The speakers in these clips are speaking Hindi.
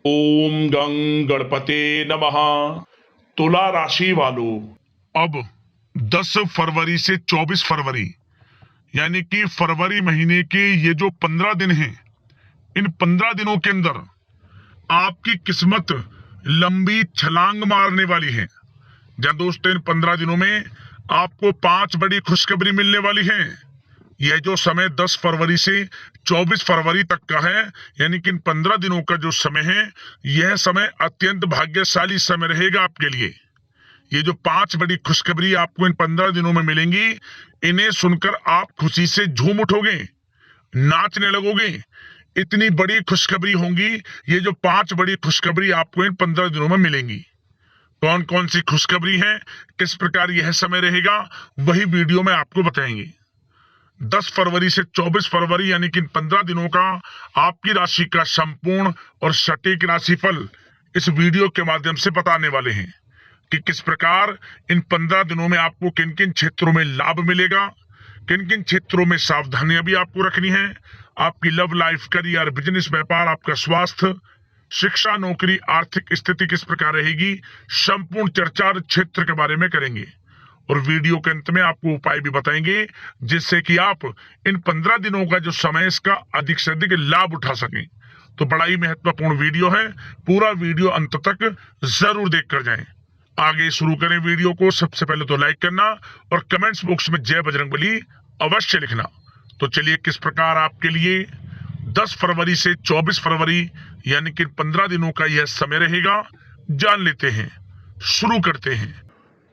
ओम गं गणपते नमः। तुला राशि वालों, अब 10 फरवरी से 24 फरवरी यानी कि फरवरी महीने के ये जो 15 दिन हैं, इन 15 दिनों के अंदर आपकी किस्मत लंबी छलांग मारने वाली है। जहाँ दोस्तों, इन 15 दिनों में आपको 5 बड़ी खुशखबरी मिलने वाली है। यह जो समय 10 फरवरी से 24 फरवरी तक का है, यानी कि इन 15 दिनों का जो समय है, यह समय अत्यंत भाग्यशाली समय रहेगा आपके लिए। ये जो 5 बड़ी खुशखबरी आपको इन 15 दिनों में मिलेंगी, इन्हें सुनकर आप खुशी से झूम उठोगे, नाचने लगोगे। इतनी बड़ी खुशखबरी होंगी ये जो 5 बड़ी खुशखबरी आपको इन 15 दिनों में मिलेंगी। कौन कौन सी खुशखबरी है, किस प्रकार यह समय रहेगा, वही वीडियो में आपको बताएंगे। 10 फरवरी से 24 फरवरी यानी कि 15 दिनों का आपकी राशि का संपूर्ण और सटीक राशिफल इस वीडियो के माध्यम से बताने वाले हैं कि किस प्रकार इन 15 दिनों में आपको किन किन क्षेत्रों में लाभ मिलेगा, किन किन क्षेत्रों में सावधानियां भी आपको रखनी है। आपकी लव लाइफ, करियर, बिजनेस, व्यापार, आपका स्वास्थ्य, शिक्षा, नौकरी, आर्थिक स्थिति किस प्रकार रहेगी, संपूर्ण चर्चा क्षेत्र के बारे में करेंगे। और वीडियो के अंत में आपको उपाय भी बताएंगे जिससे कि आप इन 15 दिनों का जो समय है, इसका अधिक से अधिक लाभ उठा सकें। तो बड़ा ही महत्वपूर्ण वीडियो है, पूरा वीडियो अंत तक जरूर देख कर जाएं। आगे शुरू करें वीडियो को। सबसे पहले तो लाइक करना और कमेंट्स बॉक्स में जय बजरंगबली अवश्य लिखना। तो चलिए, किस प्रकार आपके लिए 10 फरवरी से 24 फरवरी यानी कि 15 दिनों का यह समय रहेगा, जान लेते हैं, शुरू करते हैं।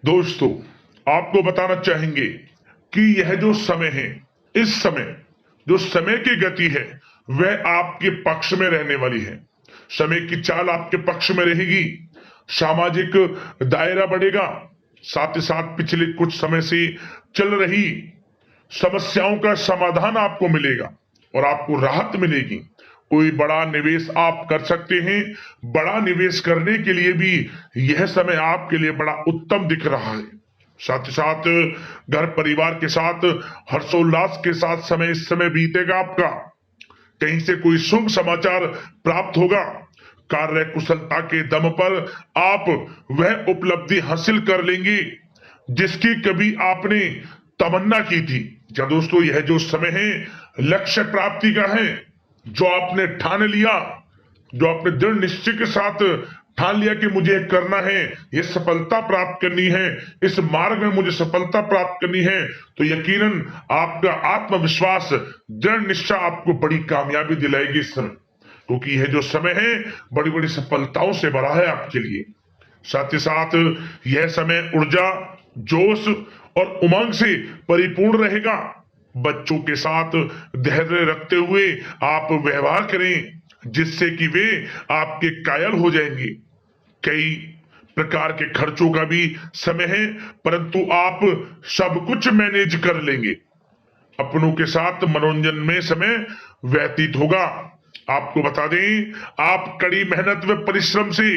दोस्तों, आपको बताना चाहेंगे कि यह जो समय है, इस समय जो समय की गति है वह आपके पक्ष में रहने वाली है। समय की चाल आपके पक्ष में रहेगी, सामाजिक दायरा बढ़ेगा, साथ ही साथ पिछले कुछ समय से चल रही समस्याओं का समाधान आपको मिलेगा और आपको राहत मिलेगी। कोई बड़ा निवेश आप कर सकते हैं। बड़ा निवेश करने के लिए भी यह समय आपके लिए बड़ा उत्तम दिख रहा है। साथ ही साथ घर परिवार के साथ हर्षोल्लास के साथ समय इस समय बीतेगा आपका। कहीं से कोई शुभ समाचार प्राप्त होगा। कार्य कुशलता के दम पर आप वह उपलब्धि हासिल कर लेंगे जिसकी कभी आपने तमन्ना की थी। क्या दोस्तों, यह जो समय है लक्ष्य प्राप्ति का है। जो आपने ठान लिया, जो आपने दृढ़ निश्चय के साथ ठान लिया कि मुझे करना है, ये सफलता प्राप्त करनी है, इस मार्ग में मुझे सफलता प्राप्त करनी है, तो यकीनन आपका आत्मविश्वास, दृढ़ निश्चय आपको बड़ी कामयाबी दिलाएगी इस समय। क्योंकि यह जो समय है बड़ी बड़ी सफलताओं से भरा है आपके लिए। साथ ही साथ यह समय ऊर्जा, जोश और उमंग से परिपूर्ण रहेगा। बच्चों के साथ धैर्य रखते हुए आप व्यवहार करें जिससे कि वे आपके कायल हो जाएंगे। कई प्रकार के खर्चों का भी समय है, परंतु आप सब कुछ मैनेज कर लेंगे। अपनों के साथ मनोरंजन में समय व्यतीत होगा। आपको बता दें, आप कड़ी मेहनत व परिश्रम से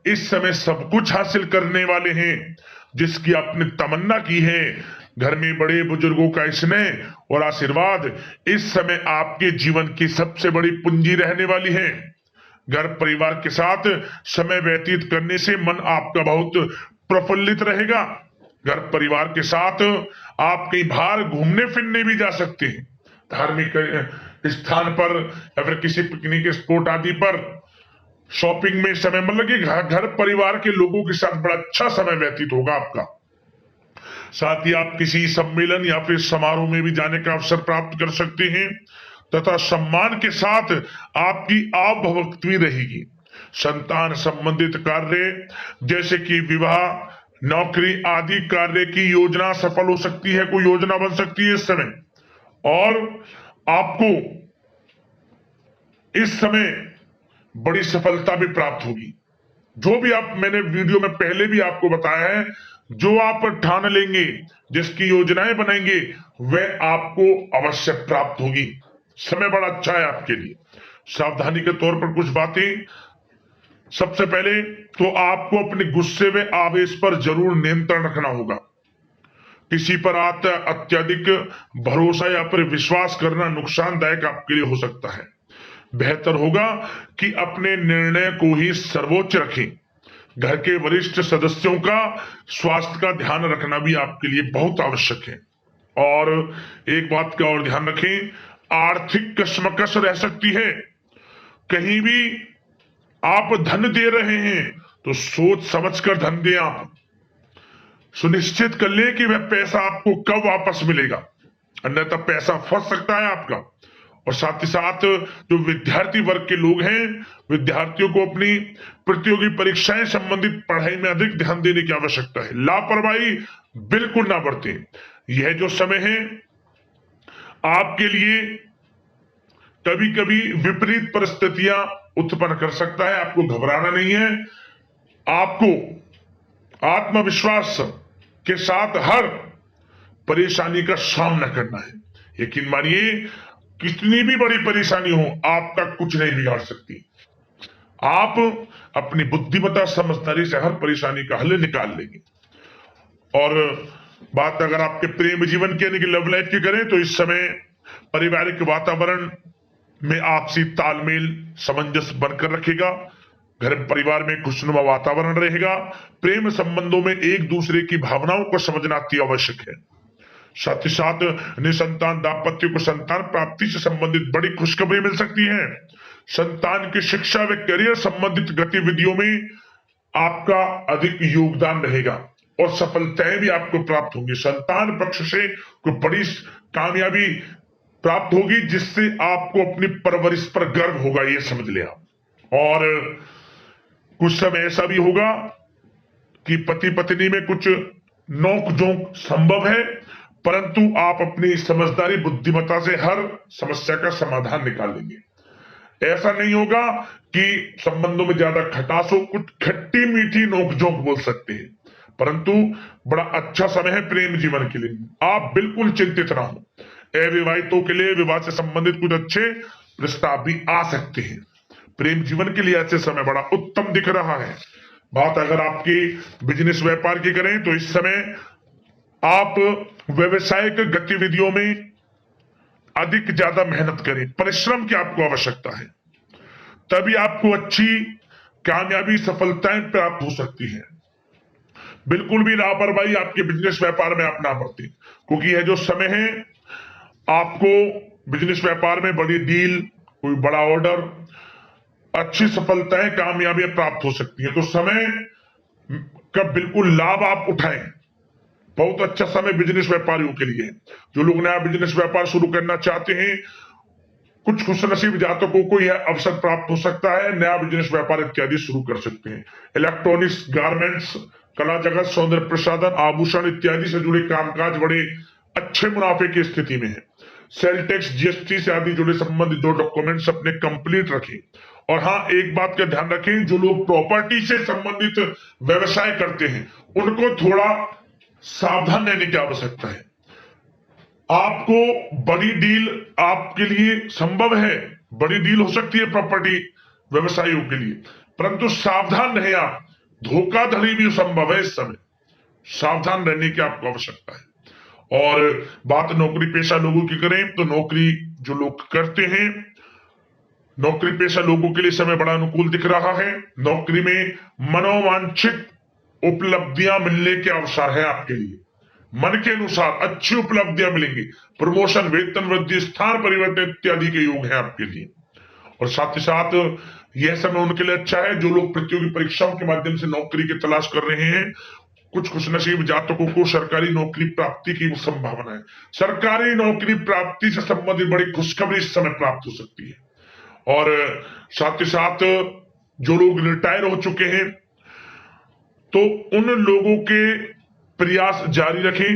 इस समय सब कुछ हासिल करने वाले हैं जिसकी आपने तमन्ना की है। घर में बड़े बुजुर्गों का स्नेह और आशीर्वाद इस समय आपके जीवन की सबसे बड़ी पूंजी रहने वाली है। घर परिवार के साथ समय व्यतीत करने से मन आपका बहुत प्रफुल्लित रहेगा। घर परिवार के साथ आप कई बार घूमने फिरने भी जा सकते हैं, धार्मिक स्थान पर या फिर किसी पिकनिक स्पॉट आदि पर, शॉपिंग में समय, मतलब कि घर परिवार के लोगों के साथ बड़ा अच्छा समय व्यतीत होगा आपका। साथ ही आप किसी सम्मेलन या फिर समारोह में भी जाने का अवसर प्राप्त कर सकते हैं तथा सम्मान के साथ आपकी आवभगत भी रहेगी। संतान संबंधित कार्य जैसे कि विवाह, नौकरी आदि कार्य की योजना सफल हो सकती है, कोई योजना बन सकती है इस समय। और आपको इस समय बड़ी सफलता भी प्राप्त होगी। जो भी आप, मैंने वीडियो में पहले भी आपको बताया है, जो आप ठान लेंगे, जिसकी योजनाएं बनाएंगे, वह आपको अवश्य प्राप्त होगी। समय बड़ा अच्छा है आपके लिए। सावधानी के तौर पर कुछ बातें। सबसे पहले तो आपको अपने गुस्से व आवेश पर जरूर नियंत्रण रखना होगा। किसी पर अत्यधिक भरोसा या फिर विश्वास करना नुकसानदायक आपके लिए हो सकता है। बेहतर होगा कि अपने निर्णय को ही सर्वोच्च रखें। घर के वरिष्ठ सदस्यों का स्वास्थ्य का ध्यान रखना भी आपके लिए बहुत आवश्यक है। और एक बात का और ध्यान रखें, आर्थिक कशमकश रह सकती है। कहीं भी आप धन दे रहे हैं तो सोच समझकर धन दें। आप सुनिश्चित कर लें कि वह पैसा आपको कब वापस मिलेगा, अन्यथा पैसा फंस सकता है आपका। और साथ ही साथ जो विद्यार्थी वर्ग के लोग हैं, विद्यार्थियों को अपनी प्रतियोगी परीक्षाएं संबंधित पढ़ाई में अधिक ध्यान देने की आवश्यकता है। लापरवाही बिल्कुल ना बरतें। यह जो समय है आपके लिए कभी कभी विपरीत परिस्थितियां उत्पन्न कर सकता है। आपको घबराना नहीं है, आपको आत्मविश्वास के साथ हर परेशानी का सामना करना है। यकीन मानिए, कितनी भी बड़ी परेशानी हो आपका कुछ नहीं बिगाड़ सकती। आप अपनी बुद्धिमत्ता समझदारी से हर परेशानी का हल निकाल लेंगे। और बात अगर आपके प्रेम जीवन की यानी कि लव लाइफ की करें तो इस समय पारिवारिक वातावरण में आपसी तालमेल सामंजस्य बनकर रखेगा। घर परिवार में खुशनुमा वातावरण रहेगा। प्रेम संबंधों में एक दूसरे की भावनाओं को समझना अति आवश्यक है। साथ ही साथ निसंतान दाम्पत्य को संतान प्राप्ति से संबंधित बड़ी खुशखबरी मिल सकती है। संतान की शिक्षा व करियर संबंधित गतिविधियों में आपका अधिक योगदान रहेगा और सफलताएं भी आपको प्राप्त होंगी। संतान पक्ष से कोई बड़ी कामयाबी प्राप्त होगी जिससे आपको अपनी परवरिश पर गर्व होगा, ये समझ लिया। और कुछ समय ऐसा भी होगा कि पति पत्नी में कुछ नोक झोंक संभव है, परंतु आप अपनी समझदारी बुद्धिमत्ता से हर समस्या का समाधान निकाल लेंगे। ऐसा नहीं होगा कि संबंधों में ज्यादा खटास हो, कुछ खट्टी मीठी नोक झोंक बोल सकते हैं, परंतु बड़ा अच्छा समय है प्रेम जीवन के लिए। आप बिल्कुल चिंतित ना हो। अविवाहितों के लिए विवाह से संबंधित कुछ अच्छे प्रस्ताव भी आ सकते हैं। प्रेम जीवन के लिए ऐसे समय बड़ा उत्तम दिख रहा है। बात अगर आपकी बिजनेस व्यापार की करें तो इस समय आप व्यवसायिक गतिविधियों में अधिक ज्यादा मेहनत करें, परिश्रम की आपको आवश्यकता है, तभी आपको अच्छी कामयाबी सफलताएं प्राप्त हो सकती है। बिल्कुल भी लापरवाही आपके बिजनेस व्यापार में आप ना बरतें, क्योंकि यह जो समय है आपको बिजनेस व्यापार में बड़ी डील, कोई बड़ा ऑर्डर, अच्छी सफलताएं कामयाबियां प्राप्त हो सकती है। तो समय का बिल्कुल लाभ आप उठाएं। बहुत अच्छा समय बिजनेस व्यापारियों के लिए है। जो लोग नया बिजनेस व्यापार शुरू करना चाहते हैं, कुछ खुशनसीब जातकों को यह अवसर प्राप्त हो सकता है, नया बिजनेस व्यापार इत्यादि शुरू कर सकते हैं। इलेक्ट्रॉनिक्स, गारमेंट्स, कला जगत, सौंदर्य प्रसाधन, आभूषण इत्यादि से जुड़े कामकाज बड़े अच्छे मुनाफे की स्थिति में है। सेल टैक्स, जीएसटी से आदि जुड़े संबंधित जो डॉक्यूमेंट्स अपने कंप्लीट रखें। और हाँ, एक बात का ध्यान रखें, जो लोग प्रॉपर्टी से संबंधित व्यवसाय करते हैं उनको थोड़ा सावधान रहने की आवश्यकता है। आपको बड़ी डील आपके लिए संभव है, बड़ी डील हो सकती है प्रॉपर्टी व्यवसायियों के लिए, परंतु सावधान रहे आप। धोखाधड़ी भी संभव है इस समय, सावधान रहने की आपको आवश्यकता है। और बात नौकरी पेशा लोगों की करें तो नौकरी जो लोग करते हैं, नौकरी पेशा लोगों के लिए समय बड़ा अनुकूल दिख रहा है। नौकरी में मनोवांछित उपलब्धियां मिलने के अवसर है आपके लिए। मन के अनुसार अच्छी उपलब्धियां मिलेंगी। प्रमोशन, वेतन वृद्धि, स्थान परिवर्तन इत्यादि के योग है आपके लिए। और साथ ही साथ यह समय उनके लिए अच्छा है जो लोग प्रतियोगी परीक्षाओं के माध्यम से नौकरी की तलाश कर रहे हैं। कुछ खुशनसीब जातकों को सरकारी नौकरी प्राप्ति की संभावना है। सरकारी नौकरी प्राप्ति से संबंधित बड़ी खुशखबरी इस समय प्राप्त हो सकती है। और साथ ही साथ जो लोग रिटायर हो चुके हैं तो उन लोगों के प्रयास जारी रखें,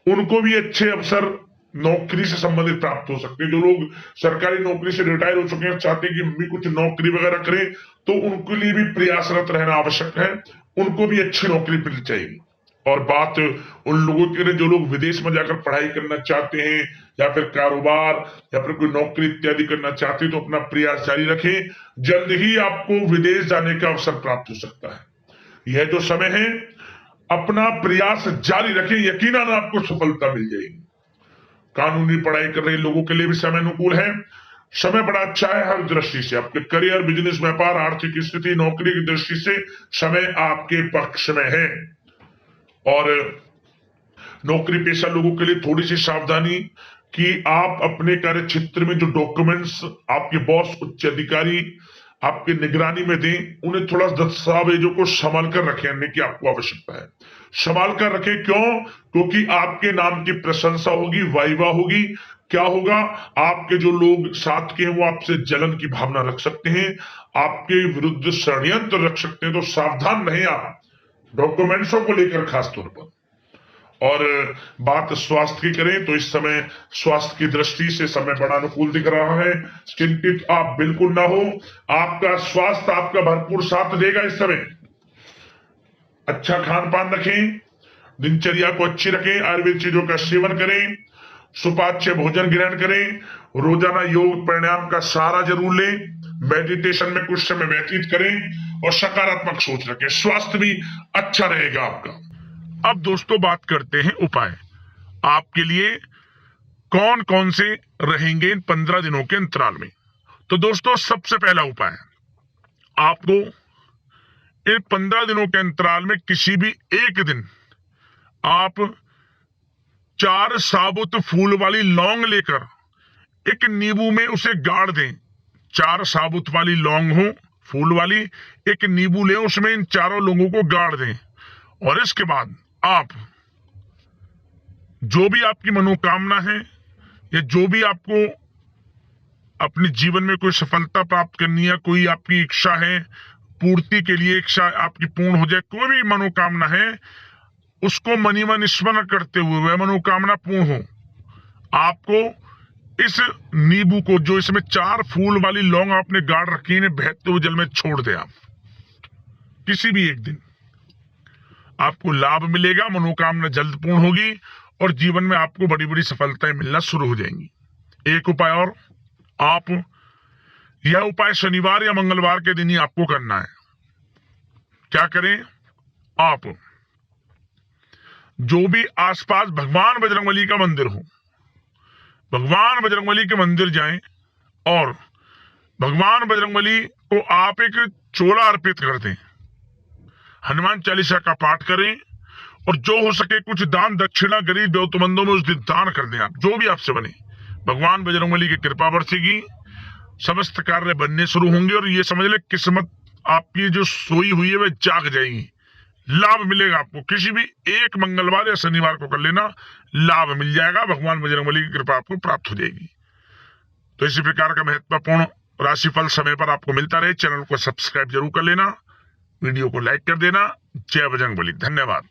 उनको भी अच्छे अवसर नौकरी से संबंधित प्राप्त हो सकते हैं। जो लोग सरकारी नौकरी से रिटायर हो चुके हैं, चाहते हैं कि हम भी कुछ नौकरी वगैरह करें, तो उनके लिए भी प्रयासरत रहना आवश्यक है, उनको भी अच्छी नौकरी मिल जाएगी। और बात उन लोगों के लिए जो लोग विदेश में जाकर पढ़ाई करना चाहते हैं या फिर कारोबार या फिर कोई नौकरी इत्यादि करना चाहते हैं तो अपना प्रयास जारी रखें, जल्द ही आपको विदेश जाने का अवसर प्राप्त हो सकता है। यह जो समय है अपना प्रयास जारी रखें, यकीनन आपको सफलता मिल जाएगी। कानूनी पढ़ाई कर रहे लोगों के लिए भी समय अनुकूल है। समय बड़ा अच्छा है हर दृष्टि से। आपके करियर, बिजनेस, व्यापार, आर्थिक स्थिति, नौकरी की दृष्टि से समय आपके पक्ष में है। और नौकरी पेशा लोगों के लिए थोड़ी सी सावधानी कि आप अपने कार्य क्षेत्र में जो डॉक्यूमेंट्स आपके बॉस, उच्च अधिकारी आपके निगरानी में दें, उन्हें थोड़ा दस्तावेजों को संभाल कर रखने की आपको आवश्यकता है। संभाल कर रखें, क्यों? क्योंकि आपके नाम की प्रशंसा होगी, वाइवा होगी। क्या होगा? आपके जो लोग साथ के हैं वो आपसे जलन की भावना रख सकते हैं, आपके विरुद्ध षड्यंत्र रख सकते हैं। तो सावधान रहें आप डॉक्यूमेंट्सों को लेकर खास तौर पर। और बात स्वास्थ्य की करें तो इस समय स्वास्थ्य की दृष्टि से समय बड़ा अनुकूल दिख रहा है। चिंतित आप बिल्कुल ना हो, आपका स्वास्थ्य आपका भरपूर साथ देगा इस समय। अच्छा खान पान रखें, दिनचर्या को अच्छी रखें, आयुर्वेद चीजों का सेवन करें, सुपाच्य भोजन ग्रहण करें, रोजाना योग प्राणायाम का सहारा जरूर लें, मेडिटेशन में कुछ समय व्यतीत करें और सकारात्मक सोच रखें। स्वास्थ्य भी अच्छा रहेगा आपका। अब दोस्तों बात करते हैं उपाय। आपके लिए कौन कौन से रहेंगे इन 15 दिनों के अंतराल में। तो दोस्तों सबसे पहला उपाय, आपको इन 15 दिनों के अंतराल में किसी भी एक दिन आप 4 साबुत फूल वाली लौंग लेकर एक नींबू में उसे गाड़ दें। 4 साबुत वाली लौंग हो, फूल वाली, एक नींबू लें, उसमें इन चारों लौंगों को गाड़ दें। और इसके बाद आप जो भी आपकी मनोकामना है या जो भी आपको अपने जीवन में कोई सफलता प्राप्त करनी है, कोई आपकी इच्छा है, पूर्ति के लिए इच्छा आपकी पूर्ण हो जाए, कोई भी मनोकामना है, उसको मनी मन स्मरण करते हुए वह मनोकामना पूर्ण हो, आपको इस नींबू को, जो इसमें 4 फूल वाली लौंग आपने गाड़ रखी है, बहते हुए जल में छोड़ दे। आप किसी भी एक दिन आपको लाभ मिलेगा, मनोकामना जल्द पूर्ण होगी और जीवन में आपको बड़ी बड़ी सफलताएं मिलना शुरू हो जाएंगी। एक उपाय और, आप यह उपाय शनिवार या मंगलवार के दिन ही आपको करना है। क्या करें? आप जो भी आसपास भगवान बजरंगबली का मंदिर हो, भगवान बजरंगबली के मंदिर जाएं और भगवान बजरंगबली को आप एक चोला अर्पित कर दें, हनुमान चालीसा का पाठ करें और जो हो सके कुछ दान दक्षिणा गरीब जरूरतमंदों में उस दिन दान कर दें। आप जो भी आपसे बने, भगवान बजरंगबली की कृपा बरसेगी, समस्त कार्य बनने शुरू होंगे और ये समझ ले किस्मत आपकी जो सोई हुई है वह जाग जाएगी। लाभ मिलेगा आपको। किसी भी एक मंगलवार या शनिवार को कर लेना, लाभ मिल जाएगा, भगवान बजरंगबली की कृपा आपको प्राप्त हो जाएगी। तो इसी प्रकार का महत्वपूर्ण राशिफल समय पर आपको मिलता रहे। चैनल को सब्सक्राइब जरूर कर लेना, वीडियो को लाइक कर देना। जय बजरंगबली। धन्यवाद।